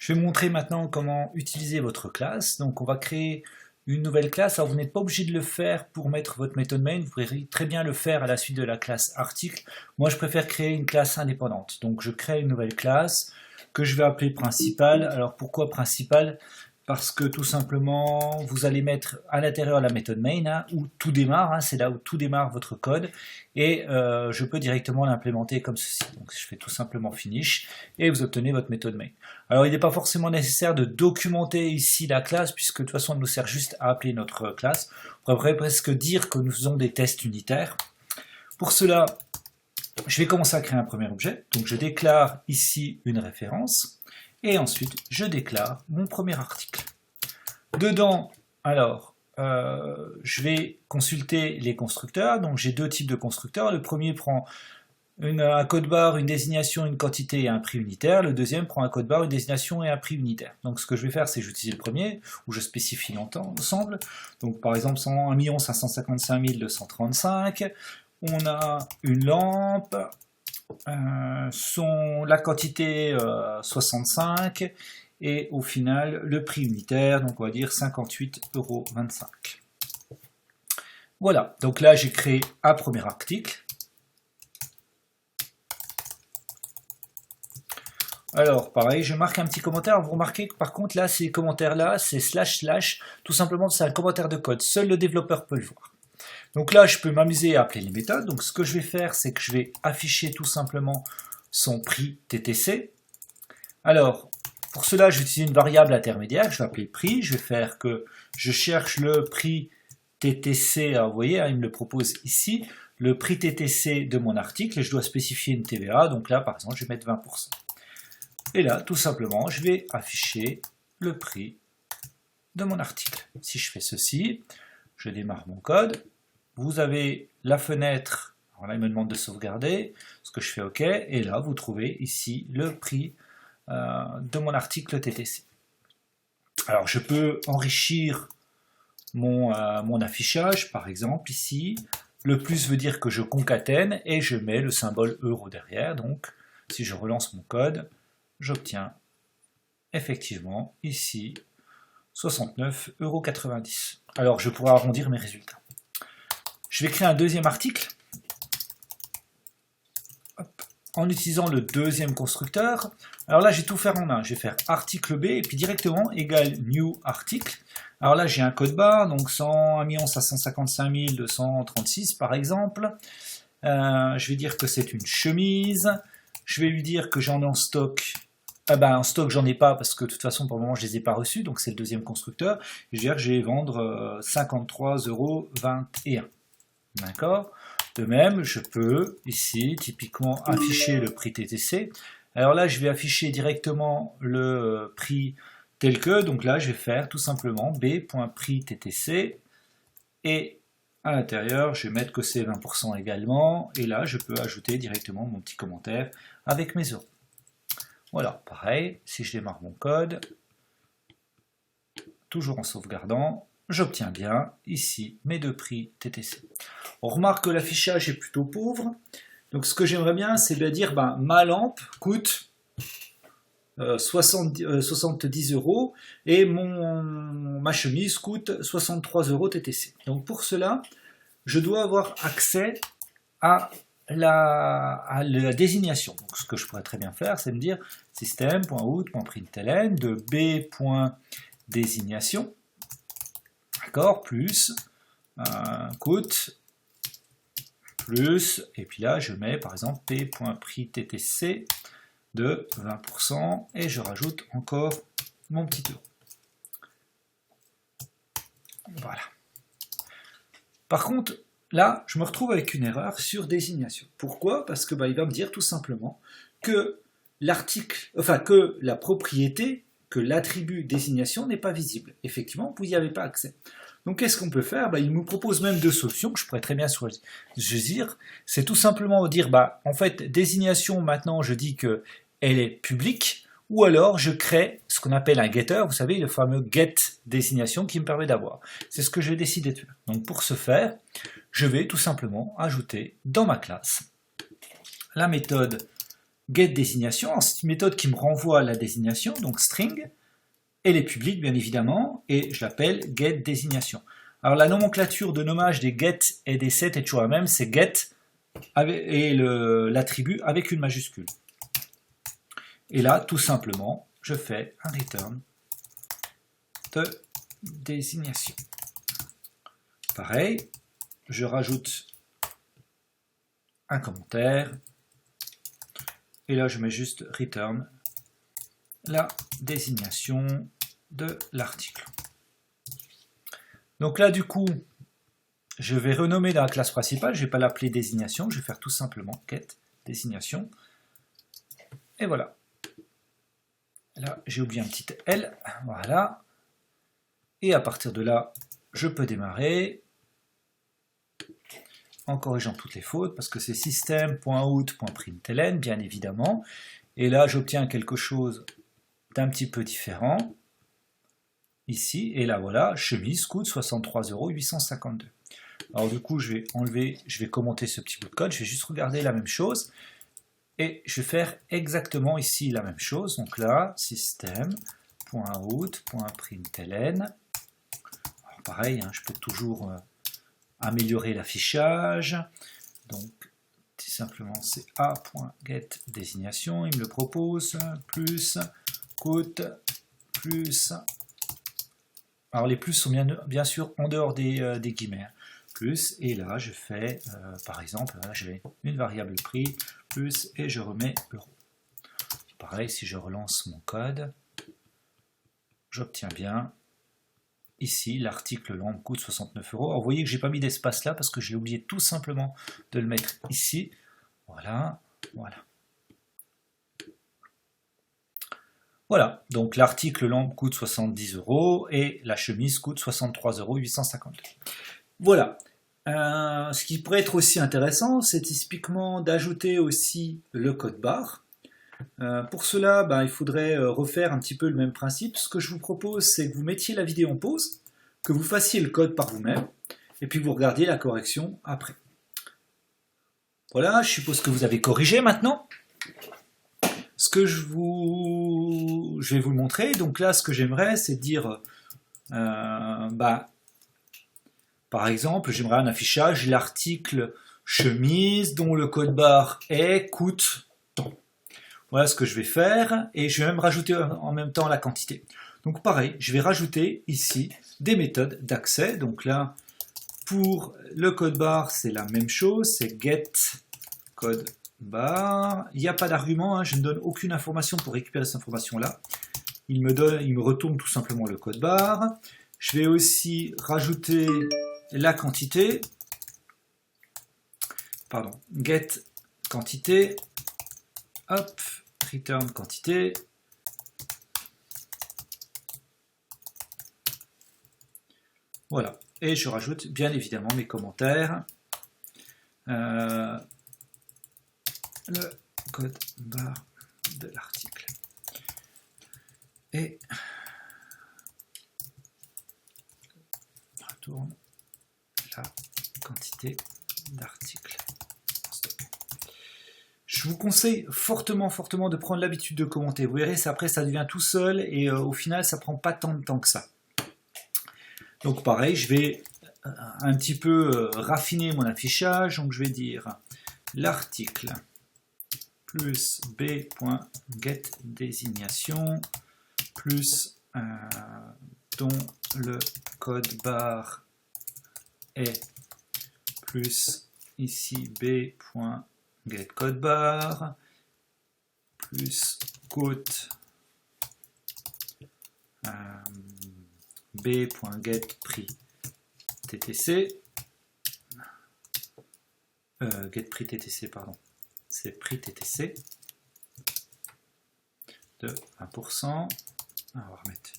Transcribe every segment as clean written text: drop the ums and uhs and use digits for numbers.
Je vais vous montrer maintenant comment utiliser votre classe. Donc on va créer une nouvelle classe. Alors vous n'êtes pas obligé de le faire pour mettre votre méthode main, vous pourrez très bien le faire à la suite de la classe article. Moi je préfère créer une classe indépendante. Donc je crée une nouvelle classe que je vais appeler principale. Alors pourquoi principale? Parce que tout simplement, vous allez mettre à l'intérieur la méthode main, où tout démarre, c'est là où tout démarre votre code, et je peux directement l'implémenter comme ceci. Donc je fais tout simplement finish, et vous obtenez votre méthode main. Alors il n'est pas forcément nécessaire de documenter ici la classe, puisque de toute façon elle nous sert juste à appeler notre classe. On pourrait presque dire que nous faisons des tests unitaires. Pour cela, je vais commencer à créer un premier objet. Donc je déclare ici une référence. Et ensuite, je déclare mon premier article. Dedans, alors, je vais consulter les constructeurs. Donc, j'ai deux types de constructeurs. Le premier prend un code barre, une désignation, une quantité et un prix unitaire. Le deuxième prend un code barre, une désignation et un prix unitaire. Donc, ce que je vais faire, c'est j'utilise le premier, où je spécie l'ensemble. Donc, par exemple, 1 555 235. On a une lampe. La quantité 65 et au final le prix unitaire, donc on va dire 58,25 €. Voilà, donc là j'ai créé un premier article. Alors pareil, je marque un petit commentaire. Vous remarquez que par contre là ces commentaires là c'est // tout simplement c'est un commentaire de code, seul le développeur peut le voir. Donc là, je peux m'amuser à appeler les méthodes. Donc ce que je vais faire, c'est que je vais afficher tout simplement son prix TTC. Alors, pour cela, j'utilise une variable intermédiaire. Je vais appeler prix. Je vais faire que je cherche le prix TTC. Alors, vous voyez, il me le propose ici. Le prix TTC de mon article. Et je dois spécifier une TVA. Donc là, par exemple, je vais mettre 20%. Et là, tout simplement, je vais afficher le prix de mon article. Si je fais ceci, je démarre mon code. Vous avez la fenêtre, alors là il me demande de sauvegarder, ce que je fais OK, et là vous trouvez ici le prix de mon article TTC. Alors je peux enrichir mon affichage, par exemple ici, le plus veut dire que je concatène et je mets le symbole euro derrière, donc si je relance mon code, j'obtiens effectivement ici 69,90 €. Alors je pourrais arrondir mes résultats. Je vais créer un deuxième article en utilisant le deuxième constructeur. Alors là, je vais tout faire en un. Je vais faire article B et puis directement égale new article. Alors là, j'ai un code barre, donc 101 555 236 par exemple. Je vais dire que c'est une chemise. Je vais lui dire que j'en ai en stock. Ah ben, en stock, j'en ai pas parce que de toute façon, pour le moment, je les ai pas reçus. Donc c'est le deuxième constructeur. Je vais dire que je vais vendre 53,21 €. D'accord. De même, je peux ici typiquement afficher le prix TTC. Alors là, je vais afficher directement le prix tel que. Donc là, je vais faire tout simplement b.prix TTC et à l'intérieur, je vais mettre que c'est 20% également. Et là, je peux ajouter directement mon petit commentaire avec mes euros. Voilà, pareil. Si je démarre mon code, toujours en sauvegardant, j'obtiens bien ici mes deux prix TTC. On remarque que l'affichage est plutôt pauvre. Donc ce que j'aimerais bien, c'est de dire ma lampe coûte 70 € et ma chemise coûte 63 € TTC. Donc pour cela, je dois avoir accès à la désignation. Donc ce que je pourrais très bien faire, c'est me dire système.out.println de b.désignation, d'accord, plus coûte, plus, et puis là je mets par exemple p.prix TTC de 20% et je rajoute encore mon petit euro. Voilà. Par contre, là, je me retrouve avec une erreur sur désignation. Pourquoi? Parce que il va me dire tout simplement que l'article, enfin que la propriété, que l'attribut désignation n'est pas visible. Effectivement, vous n'y avez pas accès. Donc qu'est-ce qu'on peut faire? Il me propose même deux solutions que je pourrais très bien choisir. C'est tout simplement dire, en fait, désignation, maintenant je dis qu'elle est publique, ou alors je crée ce qu'on appelle un getter, vous savez, le fameux get désignation qui me permet d'avoir. C'est ce que j'ai décidé de faire. Donc pour ce faire, je vais tout simplement ajouter dans ma classe la méthode getDésignation, c'est une méthode qui me renvoie la désignation, donc string, elle est publique bien évidemment, et je l'appelle getDésignation. Alors la nomenclature de nommage des get et des set est toujours la même, c'est get et l'attribut avec une majuscule. Et là, tout simplement, je fais un return de désignation. Pareil, je rajoute un commentaire, et là je mets juste return la désignation de l'article. Donc là du coup, je vais renommer dans la classe principale, je ne vais pas l'appeler désignation, je vais faire tout simplement get désignation, et voilà. Là j'ai oublié un petit L, voilà, et à partir de là, je peux démarrer, en corrigeant toutes les fautes, parce que c'est system.out.println, bien évidemment, et là j'obtiens quelque chose d'un petit peu différent, ici, et là voilà, chemise coûte 63,852 €. Alors du coup je vais enlever, je vais commenter ce petit bout de code, je vais juste regarder la même chose, et je vais faire exactement ici la même chose, donc là, system.out.println, pareil, hein, je peux toujours améliorer l'affichage, donc tout simplement c'est a.getDésignation, il me le propose, plus, coûte, plus, alors les plus sont bien sûr en dehors des guillemets, plus, et là je fais, par exemple, là j'ai une variable prix, plus, et je remets euro. Pareil, si je relance mon code, j'obtiens bien, ici, l'article lampe coûte 69 €. Alors, vous voyez que j'ai pas mis d'espace là parce que j'ai oublié tout simplement de le mettre ici. Voilà, voilà. Voilà, donc l'article lampe coûte 70 € et la chemise coûte 63,852 €. Voilà. Ce qui pourrait être aussi intéressant, c'est typiquement d'ajouter aussi le code barre. Pour cela, il faudrait refaire un petit peu le même principe. Ce que je vous propose, c'est que vous mettiez la vidéo en pause, que vous fassiez le code par vous-même, et puis vous regardiez la correction après. Voilà, je suppose que vous avez corrigé maintenant. Ce que je vais vous le montrer. Donc là, ce que j'aimerais, c'est dire, par exemple, j'aimerais un affichage, l'article chemise dont le code barre est coûte tant. Voilà ce que je vais faire, et je vais même rajouter en même temps la quantité. Donc pareil, je vais rajouter ici des méthodes d'accès. Donc là, pour le code barre, c'est la même chose, c'est get code barre. Il n'y a pas d'argument, hein, je ne donne aucune information pour récupérer cette information-là. Il me retourne tout simplement le code barre. Je vais aussi rajouter la quantité. Pardon, get quantité. Hop, return quantité. Voilà, et je rajoute bien évidemment mes commentaires. Le code barre de l'article. Et retourne la quantité d'articles en stock. Je vous conseille fortement de prendre l'habitude de commenter. Vous verrez, après ça devient tout seul et au final ça prend pas tant de temps que ça. Donc pareil, je vais un petit peu raffiner mon affichage. Donc je vais dire l'article plus b.getDésignation plus dont le code barre est plus ici b.getCodeBar plus quote b.getPrix TTC getPrix TTC, pardon, c'est prix TTC de 1%. On va remettre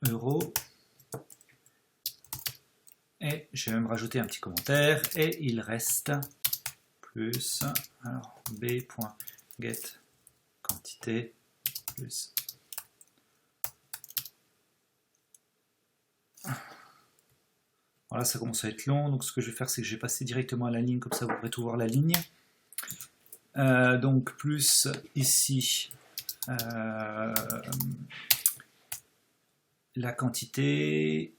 euros. Et je vais même rajouter un petit commentaire. Et il reste plus alors b.getQuantité plus. Voilà, ça commence à être long. Donc ce que je vais faire, c'est que je vais passer directement à la ligne. Comme ça, vous pourrez tout voir la ligne. Donc plus ici la quantité,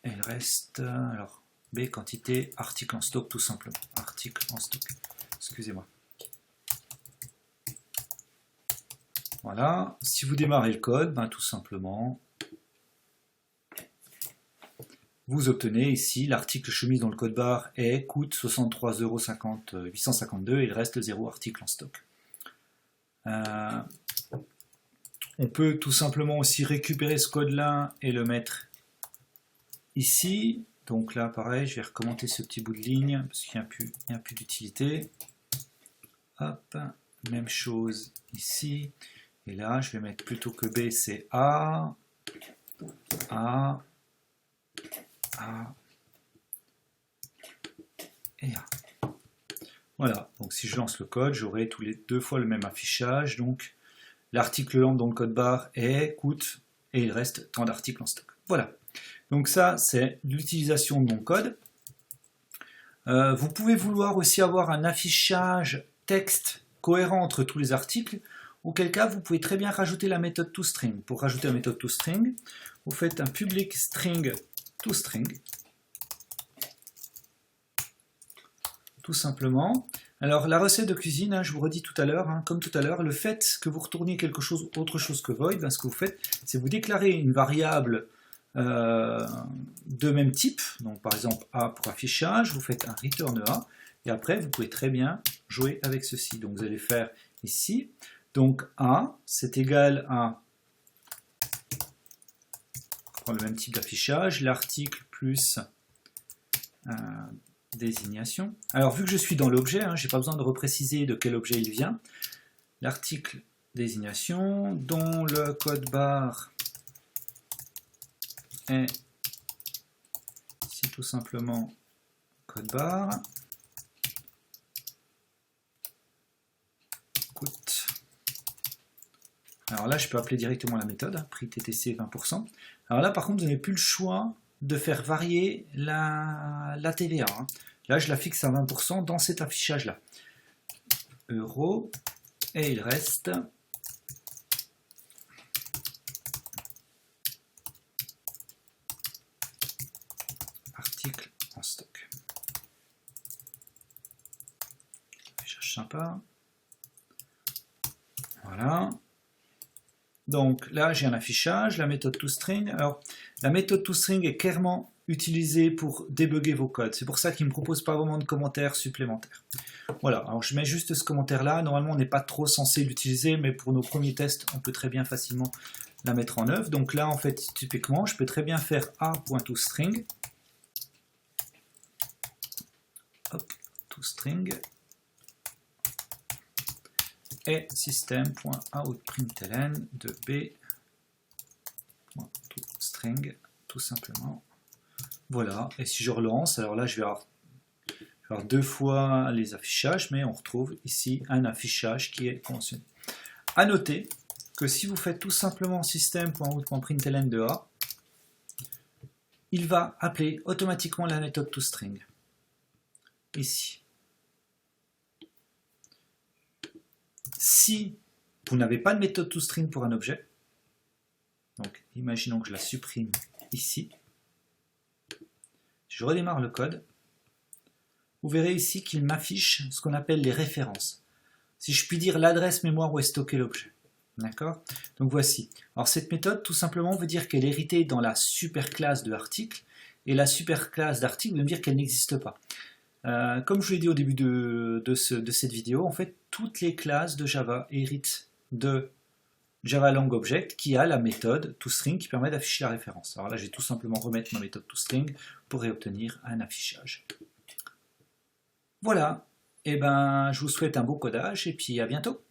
elle reste, alors B quantité, article en stock tout simplement, article en stock, excusez-moi. Voilà, si vous démarrez le code, ben, tout simplement, vous obtenez ici l'article chemise dont le code barre coûte 63,852 € et il reste 0 article en stock. On peut tout simplement aussi récupérer ce code-là et le mettre ici. Donc là, pareil, je vais recommencer ce petit bout de ligne parce qu'il n'y a plus d'utilité. Hop, même chose ici. Et là, je vais mettre plutôt que B, c'est A, et A. Voilà, donc si je lance le code, j'aurai tous les deux fois le même affichage. Donc l'article lambda dont le code barre coûte, et il reste tant d'articles en stock. Voilà, donc ça c'est l'utilisation de mon code. Vous pouvez vouloir aussi avoir un affichage texte cohérent entre tous les articles, auquel cas vous pouvez très bien rajouter la méthode toString. Pour rajouter la méthode toString, vous faites un public string toString, tout simplement. Alors la recette de cuisine, hein, je vous redis tout à l'heure, hein, comme tout à l'heure, le fait que vous retourniez quelque chose autre chose que void, ben, ce que vous faites, c'est vous déclarez une variable de même type, donc par exemple A pour affichage, vous faites un return A, et après vous pouvez très bien jouer avec ceci. Donc vous allez faire ici, donc A, c'est égal à, on prend le même type d'affichage, l'article plus désignation. Alors vu que je suis dans l'objet, hein, je n'ai pas besoin de repréciser de quel objet il vient. L'article désignation dont le code barre est ici tout simplement code barre coûte. Alors là je peux appeler directement la méthode, hein, prix TTC 20%. Alors là par contre vous n'avez plus le choix de faire varier la TVA. Hein. Là, je la fixe à 20% dans cet affichage-là. Euro, et il reste article en stock. Affichage sympa. Voilà. Donc là, j'ai un affichage, la méthode toString. Alors, la méthode toString est clairement utilisée pour débugger vos codes. C'est pour ça qu'il ne me propose pas vraiment de commentaires supplémentaires. Voilà, alors je mets juste ce commentaire-là. Normalement, on n'est pas trop censé l'utiliser, mais pour nos premiers tests, on peut très bien facilement la mettre en œuvre. Donc là, en fait, typiquement, je peux très bien faire a.toString. Hop, toString. Et system.outprintln de b.toString, tout simplement. Voilà, et si je relance, alors là je vais avoir deux fois les affichages, mais on retrouve ici un affichage qui est conventionnel. A noter que si vous faites tout simplement system.out.println de A, il va appeler automatiquement la méthode toString. Ici. Si vous n'avez pas de méthode toString pour un objet, donc imaginons que je la supprime ici, je redémarre le code, vous verrez ici qu'il m'affiche ce qu'on appelle les références. Si je puis dire l'adresse mémoire où est stocké l'objet. D'accord? Donc voici. Alors cette méthode, tout simplement, veut dire qu'elle est héritée dans la superclasse de article, et la superclasse d'article veut dire qu'elle n'existe pas. Comme je l'ai dit au début de cette vidéo, en fait, toutes les classes de Java héritent de Java Lang Object qui a la méthode toString qui permet d'afficher la référence. Alors là, je vais tout simplement remettre ma méthode toString pour obtenir un affichage. Voilà, et ben, je vous souhaite un beau codage et puis à bientôt.